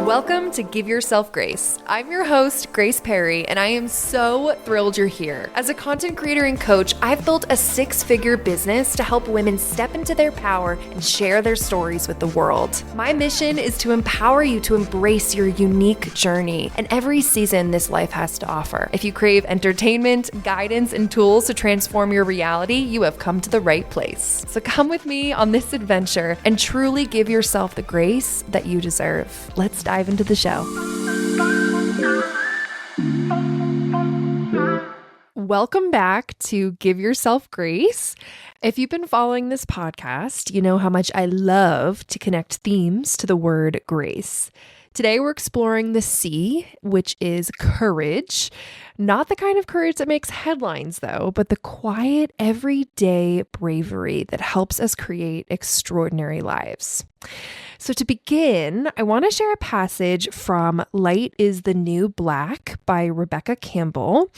Welcome to Give Yourself Grace. I'm your host, Grace Perry, and I am so thrilled you're here. As a content creator and coach, I've built a 6-figure business to help women step into their power and share their stories with the world. My mission is to empower you to embrace your unique journey and every season this life has to offer. If you crave entertainment, guidance, and tools to transform your reality, you have come to the right place. So come with me on this adventure and truly give yourself the grace that you deserve. Let's dive into the show. Welcome back to Give Yourself Grace. If you've been following this podcast, you know how much I love to connect themes to the word grace. Today, we're exploring the C, which is courage. Not the kind of courage that makes headlines, though, but the quiet, everyday bravery that helps us create extraordinary lives. So to begin, I want to share a passage from Light is the New Black by Rebecca Campbell.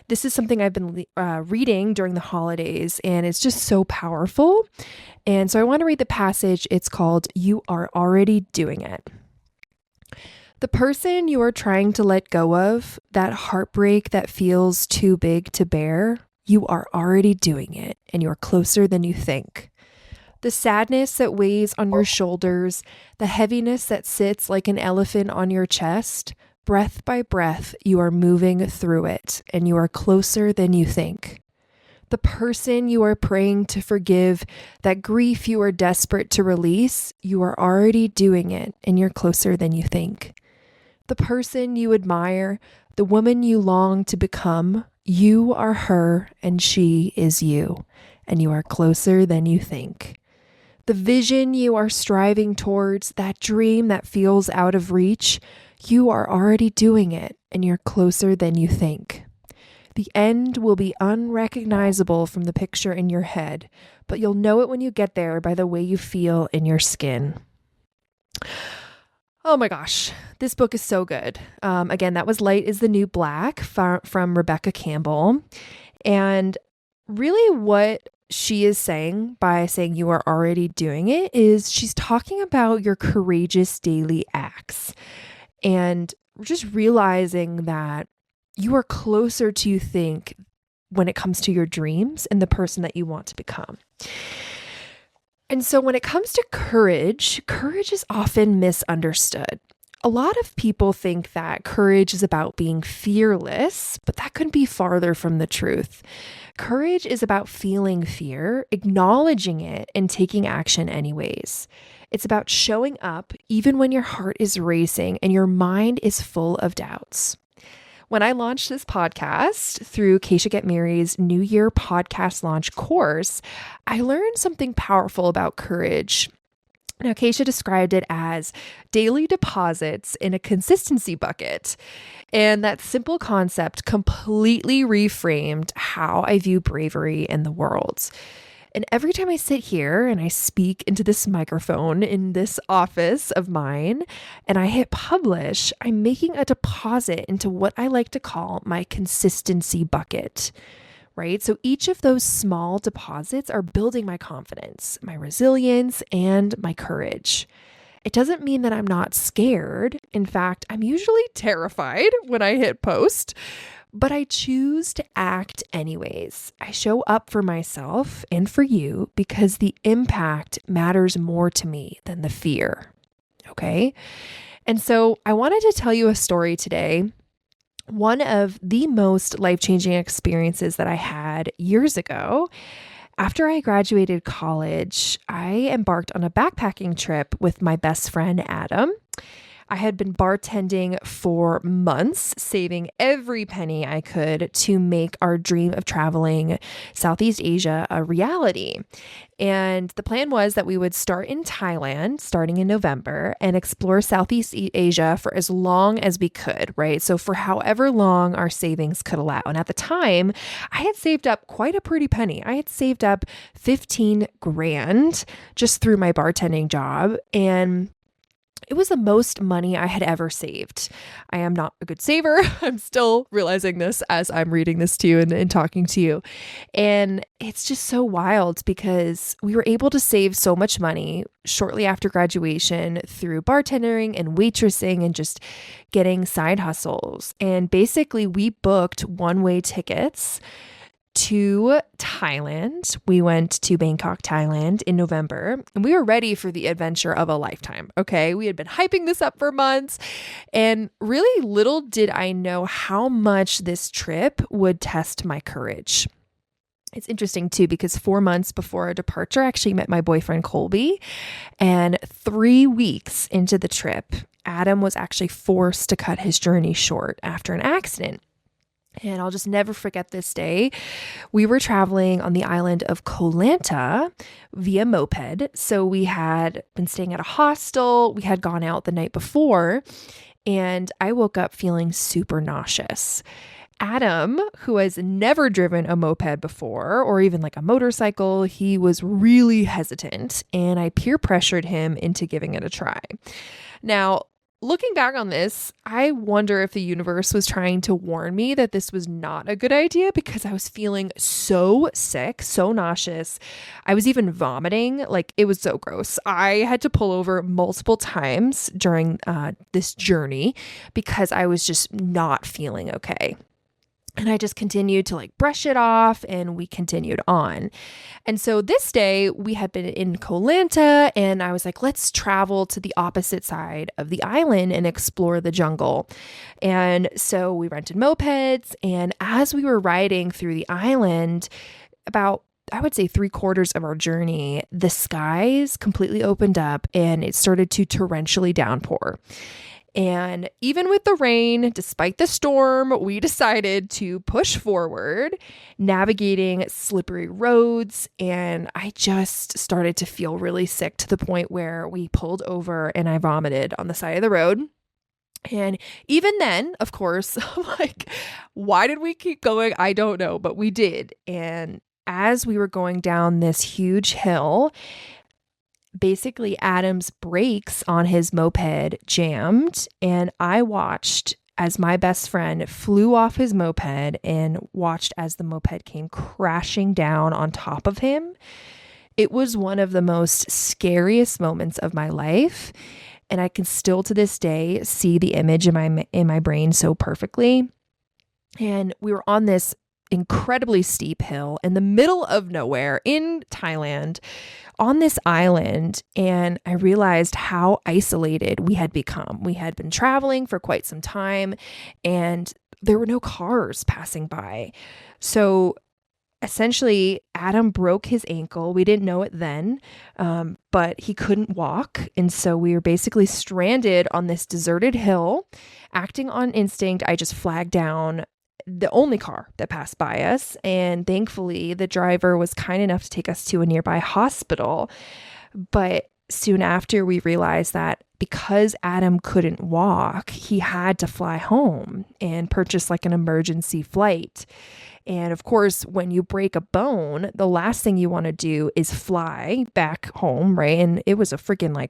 This is something I've been reading during the holidays, and it's just so powerful. And so I want to read the passage. It's called You Are Already Doing It. The person you are trying to let go of, that heartbreak that feels too big to bear, you are already doing it, and you're closer than you think. The sadness that weighs on your shoulders, the heaviness that sits like an elephant on your chest, breath by breath, you are moving through it, and you are closer than you think. The person you are praying to forgive, that grief you are desperate to release, you are already doing it, and you're closer than you think. The person you admire, the woman you long to become, you are her and she is you, and you are closer than you think. The vision you are striving towards, that dream that feels out of reach, you are already doing it, and you're closer than you think. The end will be unrecognizable from the picture in your head, but you'll know it when you get there by the way you feel in your skin. Oh my gosh, this book is so good. Again, that was Light is the New Black from Rebecca Campbell. And really what she is saying by saying you are already doing it is she's talking about your courageous daily acts and just realizing that you are closer to you think when it comes to your dreams and the person that you want to become. And so when it comes to courage, courage is often misunderstood. A lot of people think that courage is about being fearless, but that couldn't be farther from the truth. Courage is about feeling fear, acknowledging it, and taking action anyways. It's about showing up even when your heart is racing and your mind is full of doubts. When I launched this podcast through Keisha Get Mary's New Year podcast launch course, I learned something powerful about courage. Now, Keisha described it as daily deposits in a consistency bucket. And that simple concept completely reframed how I view bravery in the world. And every time I sit here and I speak into this microphone in this office of mine and I hit publish, I'm making a deposit into what I like to call my consistency bucket, right? So each of those small deposits are building my confidence, my resilience, and my courage. It doesn't mean that I'm not scared. In fact, I'm usually terrified when I hit post. But I choose to act anyways. I show up for myself and for you because the impact matters more to me than the fear. Okay? And so I wanted to tell you a story today. One of the most life-changing experiences that I had years ago. After I graduated college, I embarked on a backpacking trip with my best friend, Adam. I had been bartending for months, saving every penny I could to make our dream of traveling Southeast Asia a reality. And the plan was that we would start in Thailand, starting in November, and explore Southeast Asia for as long as we could, right? So for however long our savings could allow. And at the time, I had saved up quite a pretty penny. I had saved up 15 grand just through my bartending job. And It was the most money I had ever saved. I am not a good saver. I'm still realizing this as I'm reading this to you and talking to you. And it's just so wild because we were able to save so much money shortly after graduation through bartending and waitressing and just getting side hustles. And basically, we booked one-way tickets to Thailand. We went to Bangkok, Thailand in November, and we were ready for the adventure of a lifetime. Okay. We had been hyping this up for months, and really little did I know how much this trip would test my courage. It's interesting too, because 4 months before our departure, I actually met my boyfriend Colby, and 3 weeks into the trip, Adam was actually forced to cut his journey short after an accident. And I'll just never forget this day. We were traveling on the island of Koh Lanta via moped. So we had been staying at a hostel. We had gone out the night before, and I woke up feeling super nauseous. Adam, who has never driven a moped before or even like a motorcycle, he was really hesitant, and I peer pressured him into giving it a try. Now, looking back on this, I wonder if the universe was trying to warn me that this was not a good idea because I was feeling so sick, so nauseous. I was even vomiting. Like, it was so gross. I had to pull over multiple times during this journey because I was just not feeling okay. And I just continued to like brush it off, and we continued on. And so this day we had been in Koh Lanta, and I was like, let's travel to the opposite side of the island and explore the jungle. And so we rented mopeds, and as we were riding through the island, about I would say 3/4 of our journey, the skies completely opened up and it started to torrentially downpour. And even with the rain, despite the storm, we decided to push forward, navigating slippery roads. And I just started to feel really sick to the point where we pulled over and I vomited on the side of the road. And even then, of course, like, why did we keep going? I don't know, but we did. And as we were going down this huge hill, basically Adam's brakes on his moped jammed, and I watched as my best friend flew off his moped and watched as the moped came crashing down on top of him. It was one of the most scariest moments of my life, and I can still to this day see the image in my brain so perfectly. And we were on this incredibly steep hill in the middle of nowhere in Thailand on this island, and I realized how isolated we had become. We had been traveling for quite some time, and there were no cars passing by. So essentially, Adam broke his ankle. We didn't know it then, but he couldn't walk. And so we were basically stranded on this deserted hill. Acting on instinct, I just flagged down the only car that passed by us. And thankfully, the driver was kind enough to take us to a nearby hospital. But soon after, we realized that because Adam couldn't walk, he had to fly home and purchase like an emergency flight. And of course, when you break a bone, the last thing you want to do is fly back home, right? And it was a freaking like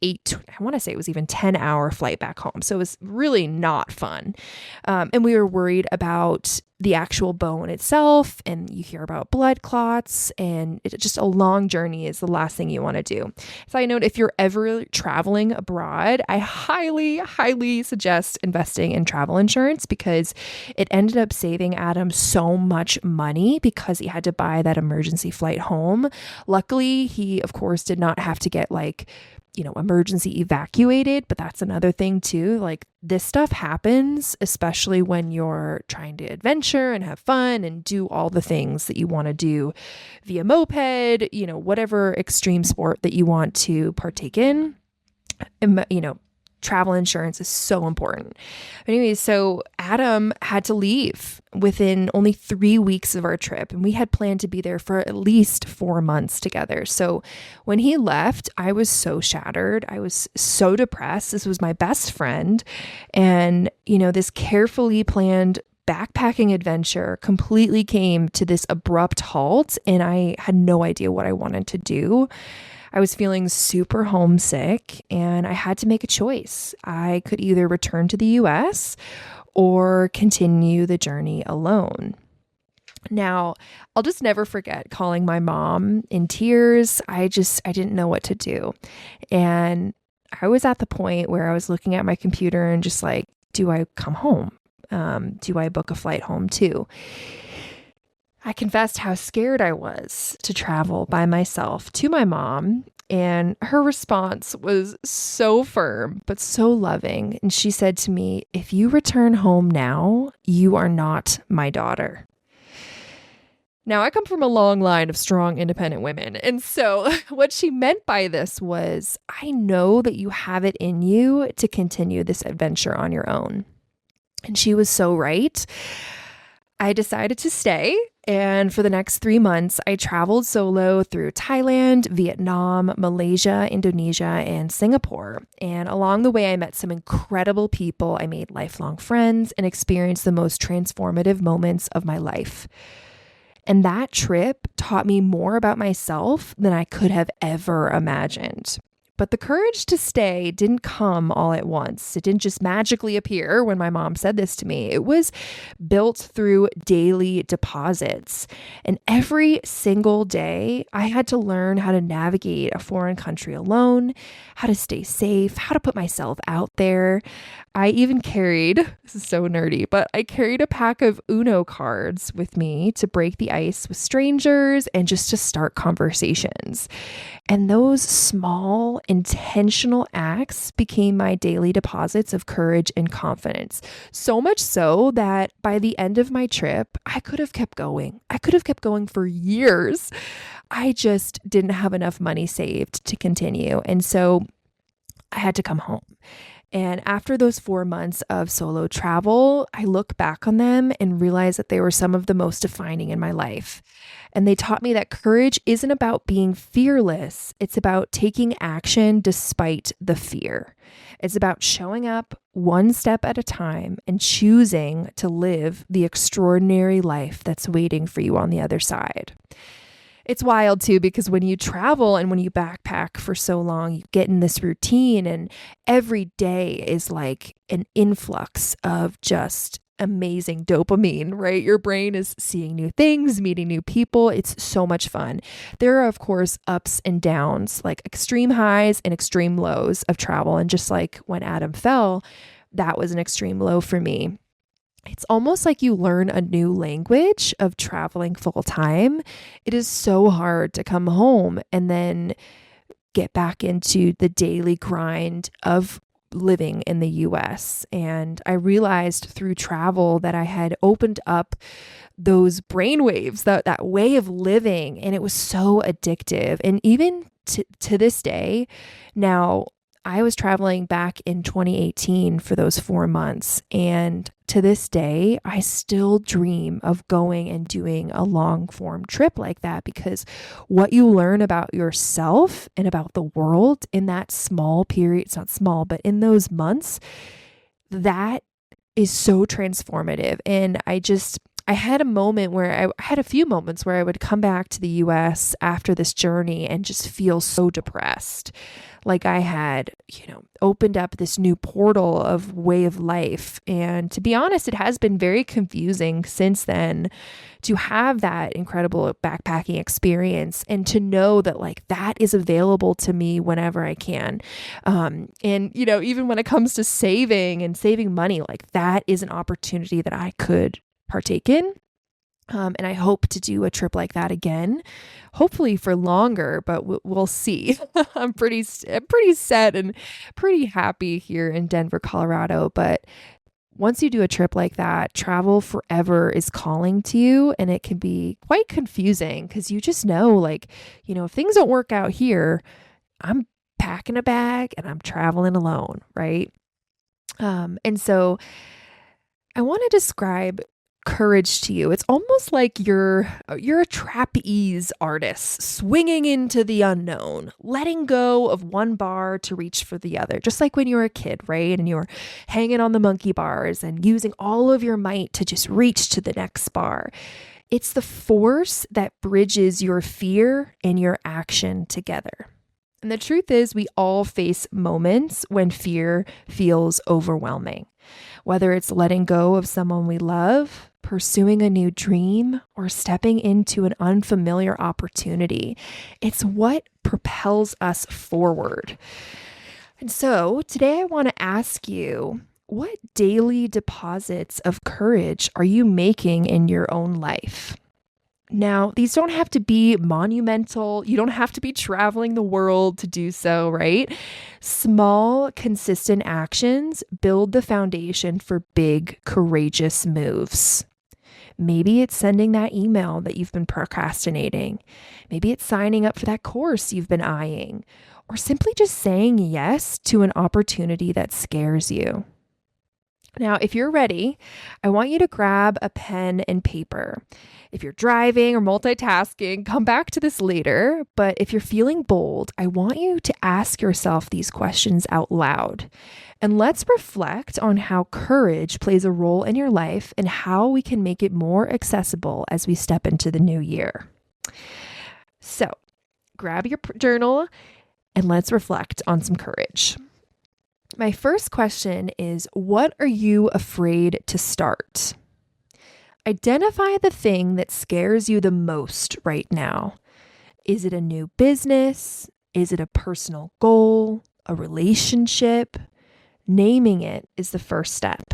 I want to say it was even 10-hour flight back home. So it was really not fun. And we were worried about the actual bone itself, and you hear about blood clots, and it's just a long journey is the last thing you want to do. Side note, if you're ever traveling abroad, I highly, highly suggest investing in travel insurance because it ended up saving Adam so much money because he had to buy that emergency flight home. Luckily, he, of course, did not have to get emergency evacuated, but that's another thing too. Like, this stuff happens, especially when you're trying to adventure and have fun and do all the things that you want to do via moped, whatever extreme sport that you want to partake in. Travel insurance is so important. But anyways, so Adam had to leave within only 3 weeks of our trip, and we had planned to be there for at least 4 months together. So when he left, I was so shattered. I was so depressed. This was my best friend. And, this carefully planned backpacking adventure completely came to this abrupt halt, and I had no idea what I wanted to do. I was feeling super homesick and I had to make a choice. I could either return to the US or continue the journey alone. Now, I'll just never forget calling my mom in tears. I didn't know what to do. And I was at the point where I was looking at my computer and just like, do I come home? Do I book a flight home too? I confessed how scared I was to travel by myself to my mom. And her response was so firm, but so loving. And she said to me, "If you return home now, you are not my daughter." Now, I come from a long line of strong, independent women. And so, what she meant by this was, I know that you have it in you to continue this adventure on your own. And she was so right. I decided to stay. And for the next 3 months, I traveled solo through Thailand, Vietnam, Malaysia, Indonesia, and Singapore. And along the way, I met some incredible people. I made lifelong friends and experienced the most transformative moments of my life. And that trip taught me more about myself than I could have ever imagined. But the courage to stay didn't come all at once. It didn't just magically appear when my mom said this to me. It was built through daily deposits. And every single day, I had to learn how to navigate a foreign country alone, how to stay safe, how to put myself out there. I even carried, this is so nerdy, but I carried a pack of Uno cards with me to break the ice with strangers and just to start conversations. And those small, intentional acts became my daily deposits of courage and confidence. So much so that by the end of my trip, I could have kept going. I could have kept going for years. I just didn't have enough money saved to continue. And so I had to come home. And after those 4 months of solo travel, I look back on them and realize that they were some of the most defining in my life. And they taught me that courage isn't about being fearless. It's about taking action despite the fear. It's about showing up one step at a time and choosing to live the extraordinary life that's waiting for you on the other side. It's wild too, because when you travel and when you backpack for so long, you get in this routine and every day is like an influx of just amazing dopamine, right? Your brain is seeing new things, meeting new people. It's so much fun. There are, of course, ups and downs, like extreme highs and extreme lows of travel. And just like when Adam fell, that was an extreme low for me. It's almost like you learn a new language of traveling full time. It is so hard to come home and then get back into the daily grind of living in the US. And I realized through travel that I had opened up those brainwaves, that way of living, and it was so addictive. And even to this day, now I was traveling back in 2018 for those 4 months. And to this day, I still dream of going and doing a long form trip like that, because what you learn about yourself and about the world in that small period, it's not small, but in those months, that is so transformative. And I had a few moments where I would come back to the US after this journey and just feel so depressed. Like I had, opened up this new portal of way of life. And to be honest, it has been very confusing since then to have that incredible backpacking experience and to know that like that is available to me whenever I can. And, even when it comes to saving money, like that is an opportunity that I could partake in. And I hope to do a trip like that again, hopefully for longer, but we'll see. I'm pretty set and pretty happy here in Denver, Colorado. But once you do a trip like that, travel forever is calling to you, and it can be quite confusing because you just know, like, if things don't work out here, I'm packing a bag and I'm traveling alone, right? And so I want to describe courage to you. It's almost like you're a trapeze artist swinging into the unknown, letting go of one bar to reach for the other, just like when you were a kid, right? And you were hanging on the monkey bars and using all of your might to just reach to the next bar. It's the force that bridges your fear and your action together. And the truth is, we all face moments when fear feels overwhelming, whether it's letting go of someone we love, pursuing a new dream, or stepping into an unfamiliar opportunity. It's what propels us forward. And so today I want to ask you, what daily deposits of courage are you making in your own life? Now, these don't have to be monumental. You don't have to be traveling the world to do so, right? Small, consistent actions build the foundation for big, courageous moves. Maybe it's sending that email that you've been procrastinating. Maybe it's signing up for that course you've been eyeing, or simply just saying yes to an opportunity that scares you. Now, if you're ready, I want you to grab a pen and paper. If you're driving or multitasking, come back to this later. But if you're feeling bold, I want you to ask yourself these questions out loud. And let's reflect on how courage plays a role in your life and how we can make it more accessible as we step into the new year. So, grab your journal and let's reflect on some courage. My first question is, what are you afraid to start? Identify the thing that scares you the most right now. Is it a new business? Is it a personal goal? A relationship? Naming it is the first step.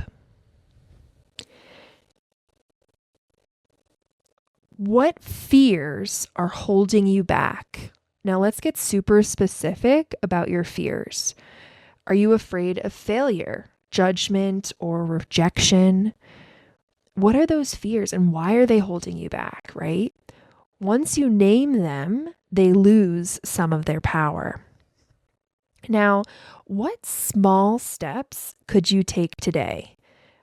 What fears are holding you back? Now let's get super specific about your fears. Are you afraid of failure, judgment, or rejection? What are those fears and why are they holding you back, right? Once you name them, they lose some of their power. Now, what small steps could you take today?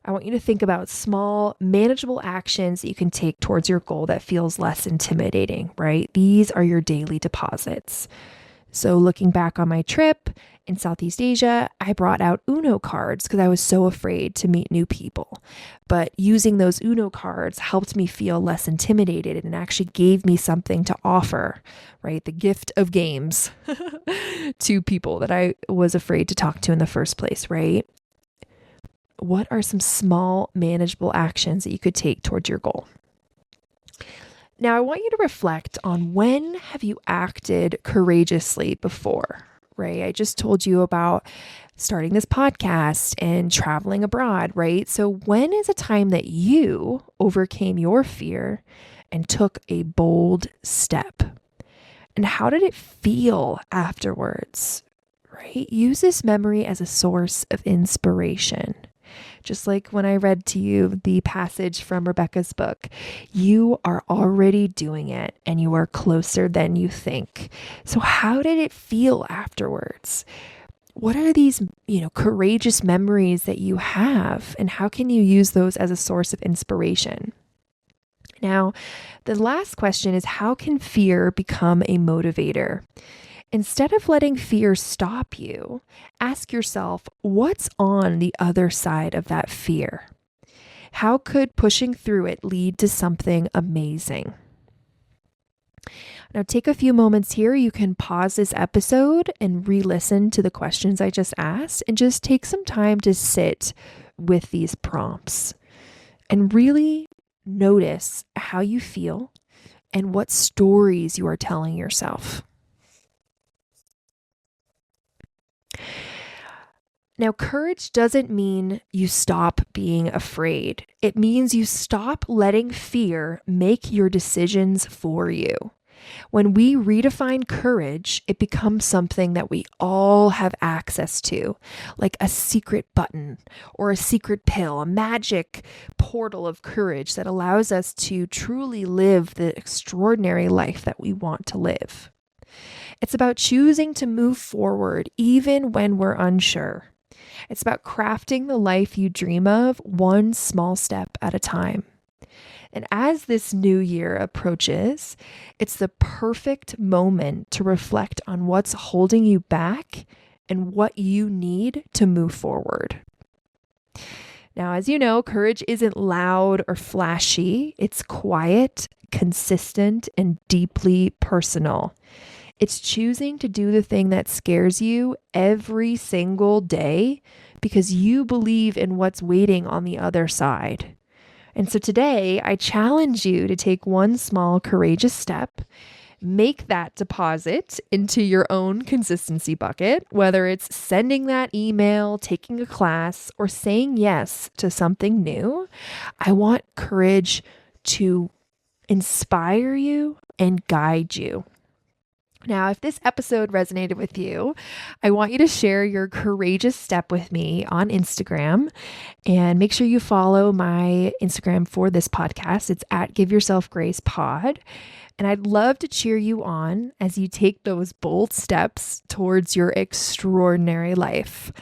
I want you to think about small, manageable actions that you can take towards your goal that feels less intimidating, right? These are your daily deposits. So looking back on my trip in Southeast Asia, I brought out Uno cards because I was so afraid to meet new people. But using those Uno cards helped me feel less intimidated and actually gave me something to offer, right? The gift of games to people that I was afraid to talk to in the first place, right? What are some small, manageable actions that you could take towards your goal? Now, I want you to reflect on, when have you acted courageously before, right? I just told you about starting this podcast and traveling abroad, right? So when is a time that you overcame your fear and took a bold step? And how did it feel afterwards, right? Use this memory as a source of inspiration. Just like when I read to you the passage from Rebecca's book, you are already doing it and you are closer than you think. So how did it feel afterwards? What are these, courageous memories that you have, and how can you use those as a source of inspiration? Now, the last question is, how can fear become a motivator? Instead of letting fear stop you, ask yourself, what's on the other side of that fear? How could pushing through it lead to something amazing? Now, take a few moments here. You can pause this episode and re-listen to the questions I just asked, and just take some time to sit with these prompts and really notice how you feel and what stories you are telling yourself. Now, courage doesn't mean you stop being afraid. It means you stop letting fear make your decisions for you. When we redefine courage, it becomes something that we all have access to, like a secret button or a secret pill, a magic portal of courage that allows us to truly live the extraordinary life that we want to live. It's about choosing to move forward even when we're unsure. It's about crafting the life you dream of, one small step at a time. And as this new year approaches, it's the perfect moment to reflect on what's holding you back and what you need to move forward. Now, as you know, courage isn't loud or flashy. It's quiet, consistent, and deeply personal. It's choosing to do the thing that scares you every single day because you believe in what's waiting on the other side. And so today, I challenge you to take one small, courageous step. Make that deposit into your own consistency bucket, whether it's sending that email, taking a class, or saying yes to something new. I want courage to inspire you and guide you. Now, if this episode resonated with you, I want you to share your courageous step with me on Instagram, and make sure you follow my Instagram for this podcast. It's at Give Yourself Grace Pod. And I'd love to cheer you on as you take those bold steps towards your extraordinary life.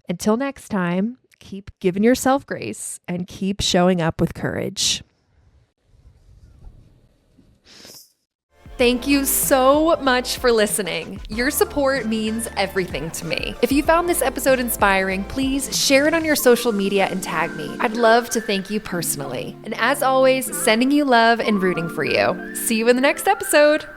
Until next time, keep giving yourself grace and keep showing up with courage. Thank you so much for listening. Your support means everything to me. If you found this episode inspiring, please share it on your social media and tag me. I'd love to thank you personally. And as always, sending you love and rooting for you. See you in the next episode.